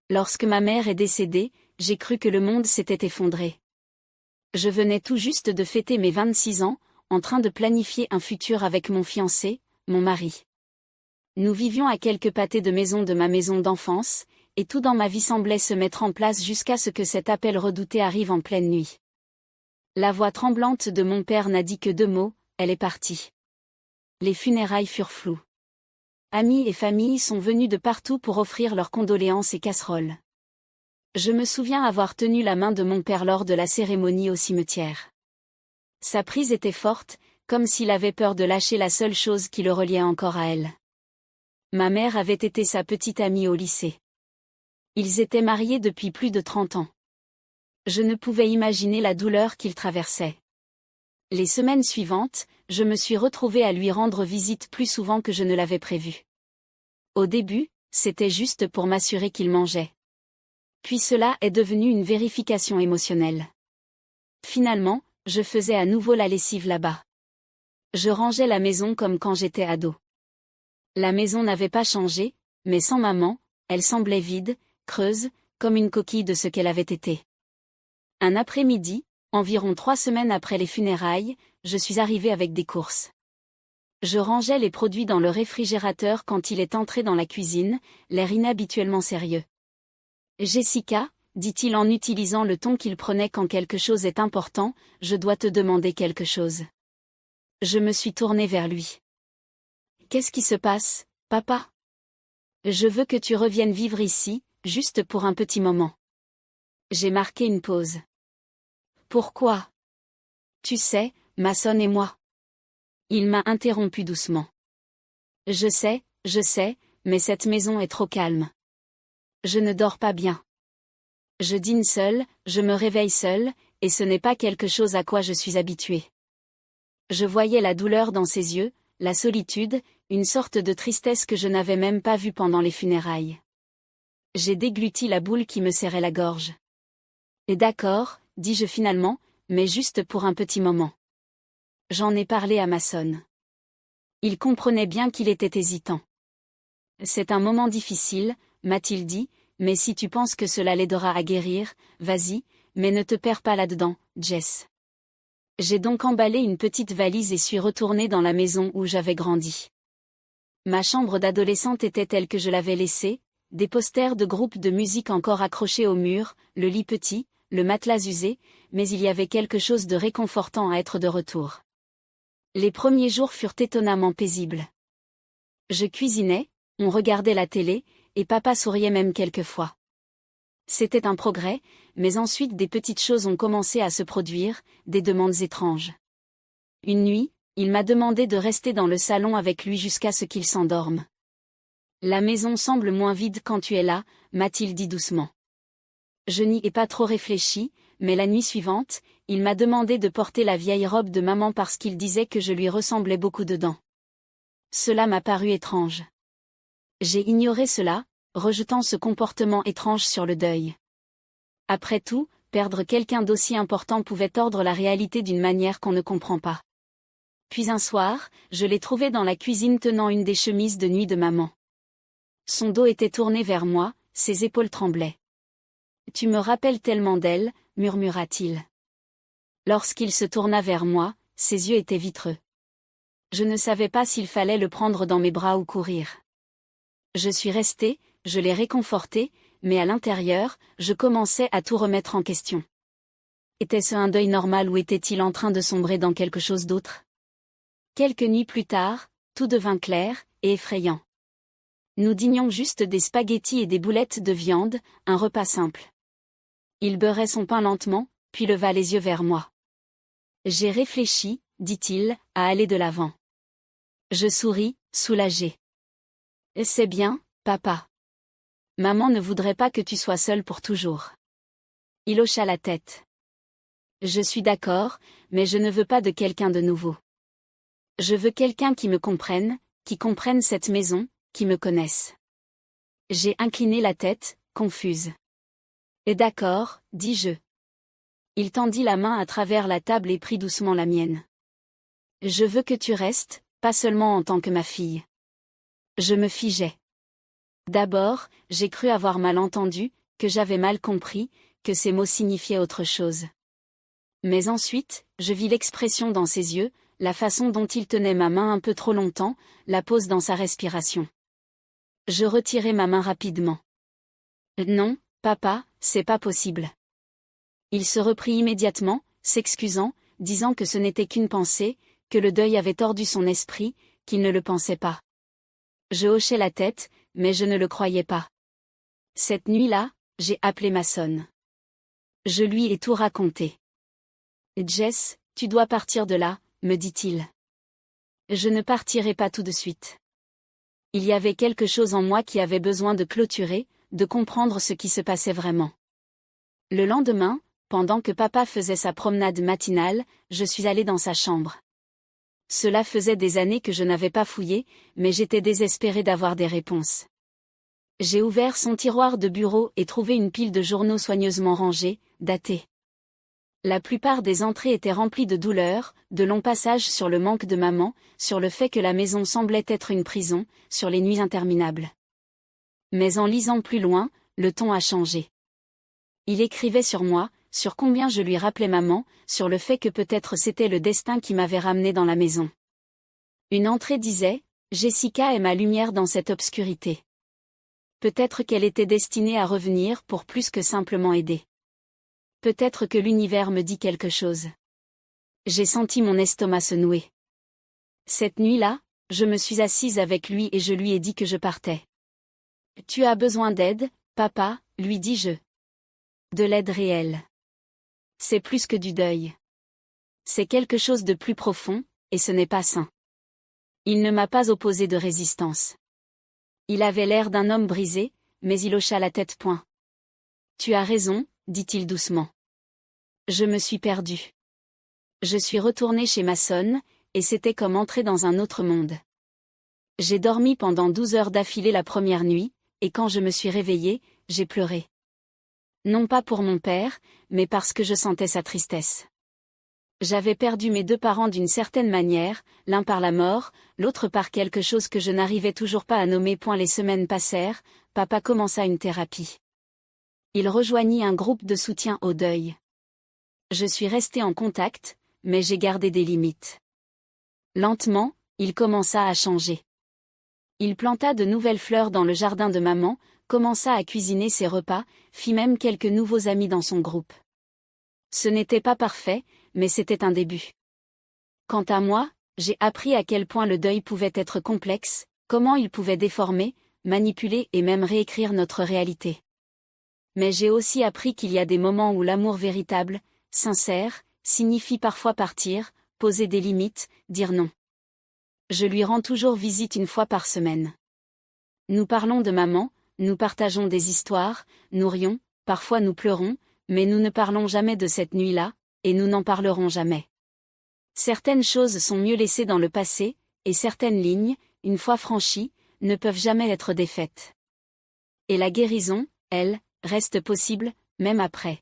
Lorsque ma mère est décédée, j'ai cru que le monde s'était effondré. Je venais tout juste de fêter mes 26 ans, en train de planifier un futur avec mon fiancé, mon mari. Nous vivions à quelques pâtés de maison de ma maison d'enfance, et tout dans ma vie semblait se mettre en place jusqu'à ce que cet appel redouté arrive en pleine nuit. La voix tremblante de mon père n'a dit que 2 mots, elle est partie. Les funérailles furent floues. Amis et familles sont venus de partout pour offrir leurs condoléances et casseroles. Je me souviens avoir tenu la main de mon père lors de la cérémonie au cimetière. Sa prise était forte, comme s'il avait peur de lâcher la seule chose qui le reliait encore à elle. Ma mère avait été sa petite amie au lycée. Ils étaient mariés depuis plus de 30 ans. Je ne pouvais imaginer la douleur qu'il traversait. Les semaines suivantes, je me suis retrouvée à lui rendre visite plus souvent que je ne l'avais prévu. Au début, c'était juste pour m'assurer qu'il mangeait. Puis cela est devenu une vérification émotionnelle. Finalement, je faisais à nouveau la lessive là-bas. Je rangeais la maison comme quand j'étais ado. La maison n'avait pas changé, mais sans maman, elle semblait vide, creuse, comme une coquille de ce qu'elle avait été. Un après-midi, environ 3 semaines après les funérailles, je suis arrivée avec des courses. Je rangeais les produits dans le réfrigérateur quand il est entré dans la cuisine, l'air inhabituellement sérieux. « Jessica », dit-il en utilisant le ton qu'il prenait quand quelque chose est important, « je dois te demander quelque chose. » Je me suis tournée vers lui. « Qu'est-ce qui se passe, papa ? » « Je veux que tu reviennes vivre ici, juste pour un petit moment. » J'ai marqué une pause. « Pourquoi ? » « Tu sais, Mason et moi. » Il m'a interrompu doucement. « Je sais, mais cette maison est trop calme. Je ne dors pas bien. Je dîne seule, je me réveille seule, et ce n'est pas quelque chose à quoi je suis habituée. » Je voyais la douleur dans ses yeux, la solitude, une sorte de tristesse que je n'avais même pas vue pendant les funérailles. J'ai dégluti la boule qui me serrait la gorge. « Et d'accord, dis-je finalement, mais juste pour un petit moment. » J'en ai parlé à Mason. Il comprenait bien qu'il était hésitant. « C'est un moment difficile, m'a-t-il dit, mais si tu penses que cela l'aidera à guérir, vas-y, mais ne te perds pas là-dedans, Jess. » J'ai donc emballé une petite valise et suis retournée dans la maison où j'avais grandi. Ma chambre d'adolescente était telle que je l'avais laissée, des posters de groupes de musique encore accrochés au mur, le lit petit, le matelas usé, mais il y avait quelque chose de réconfortant à être de retour. Les premiers jours furent étonnamment paisibles. Je cuisinais, on regardait la télé, et papa souriait même quelquefois. C'était un progrès, mais ensuite des petites choses ont commencé à se produire, des demandes étranges. Une nuit, il m'a demandé de rester dans le salon avec lui jusqu'à ce qu'il s'endorme. « La maison semble moins vide quand tu es là, » m'a-t-il dit doucement. Je n'y ai pas trop réfléchi, mais la nuit suivante, il m'a demandé de porter la vieille robe de maman parce qu'il disait que je lui ressemblais beaucoup dedans. Cela m'a paru étrange. J'ai ignoré cela, rejetant ce comportement étrange sur le deuil. Après tout, perdre quelqu'un d'aussi important pouvait tordre la réalité d'une manière qu'on ne comprend pas. Puis un soir, je l'ai trouvé dans la cuisine tenant une des chemises de nuit de maman. Son dos était tourné vers moi, ses épaules tremblaient. « Tu me rappelles tellement d'elle », murmura-t-il. Lorsqu'il se tourna vers moi, ses yeux étaient vitreux. Je ne savais pas s'il fallait le prendre dans mes bras ou courir. Je suis restée, je l'ai réconforté, mais à l'intérieur, je commençais à tout remettre en question. Était-ce un deuil normal ou était-il en train de sombrer dans quelque chose d'autre ? Quelques nuits plus tard, tout devint clair et effrayant. Nous dînions juste des spaghettis et des boulettes de viande, un repas simple. Il beurrait son pain lentement, puis leva les yeux vers moi. « J'ai réfléchi, » dit-il, « à aller de l'avant. » Je souris, soulagée. « C'est bien, papa. Maman ne voudrait pas que tu sois seule pour toujours. » Il hocha la tête. « Je suis d'accord, mais je ne veux pas de quelqu'un de nouveau. Je veux quelqu'un qui me comprenne, qui comprenne cette maison, qui me connaisse. » J'ai incliné la tête, confuse. « Et d'accord, » dis-je. Il tendit la main à travers la table et prit doucement la mienne. « Je veux que tu restes, pas seulement en tant que ma fille. » Je me figeais. D'abord, j'ai cru avoir mal entendu, que j'avais mal compris, que ces mots signifiaient autre chose. Mais ensuite, je vis l'expression dans ses yeux, la façon dont il tenait ma main un peu trop longtemps, la pause dans sa respiration. Je retirai ma main rapidement. Non, papa, c'est pas possible. Il se reprit immédiatement, s'excusant, disant que ce n'était qu'une pensée, que le deuil avait tordu son esprit, qu'il ne le pensait pas. Je hochai la tête, mais je ne le croyais pas. Cette nuit-là, j'ai appelé Mason. Je lui ai tout raconté. Jess, tu dois partir de là, me dit-il. Je ne partirai pas tout de suite. Il y avait quelque chose en moi qui avait besoin de clôturer, de comprendre ce qui se passait vraiment. Le lendemain, pendant que papa faisait sa promenade matinale, je suis allée dans sa chambre. Cela faisait des années que je n'avais pas fouillé, mais j'étais désespérée d'avoir des réponses. J'ai ouvert son tiroir de bureau et trouvé une pile de journaux soigneusement rangés, datés. La plupart des entrées étaient remplies de douleurs, de longs passages sur le manque de maman, sur le fait que la maison semblait être une prison, sur les nuits interminables. Mais en lisant plus loin, le ton a changé. Il écrivait sur moi, sur combien je lui rappelais maman, sur le fait que peut-être c'était le destin qui m'avait ramené dans la maison. Une entrée disait « Jessica est ma lumière dans cette obscurité ». Peut-être qu'elle était destinée à revenir pour plus que simplement aider. Peut-être que l'univers me dit quelque chose. J'ai senti mon estomac se nouer. Cette nuit-là, je me suis assise avec lui et je lui ai dit que je partais. « Tu as besoin d'aide, papa ?» lui dis-je. De l'aide réelle. C'est plus que du deuil. C'est quelque chose de plus profond, et ce n'est pas sain. Il ne m'a pas opposé de résistance. Il avait l'air d'un homme brisé, mais il hocha la tête point. Tu as raison, dit-il doucement. Je me suis perdue. Je suis retournée chez Mason, et c'était comme entrer dans un autre monde. J'ai dormi pendant 12 heures d'affilée la première nuit, et quand je me suis réveillée, j'ai pleuré. Non pas pour mon père, mais parce que je sentais sa tristesse. J'avais perdu mes deux parents d'une certaine manière, l'un par la mort, l'autre par quelque chose que je n'arrivais toujours pas à nommer. Les semaines passèrent, papa commença une thérapie. Il rejoignit un groupe de soutien au deuil. Je suis restée en contact, mais j'ai gardé des limites. Lentement, il commença à changer. Il planta de nouvelles fleurs dans le jardin de maman, commença à cuisiner ses repas, fit même quelques nouveaux amis dans son groupe. Ce n'était pas parfait, mais c'était un début. Quant à moi, j'ai appris à quel point le deuil pouvait être complexe, comment il pouvait déformer, manipuler et même réécrire notre réalité. Mais j'ai aussi appris qu'il y a des moments où l'amour véritable, sincère, signifie parfois partir, poser des limites, dire non. Je lui rends toujours visite une fois par semaine. Nous parlons de maman, nous partageons des histoires, nous rions, parfois nous pleurons, mais nous ne parlons jamais de cette nuit-là, et nous n'en parlerons jamais. Certaines choses sont mieux laissées dans le passé, et certaines lignes, une fois franchies, ne peuvent jamais être défaites. Et la guérison, elle, reste possible, même après.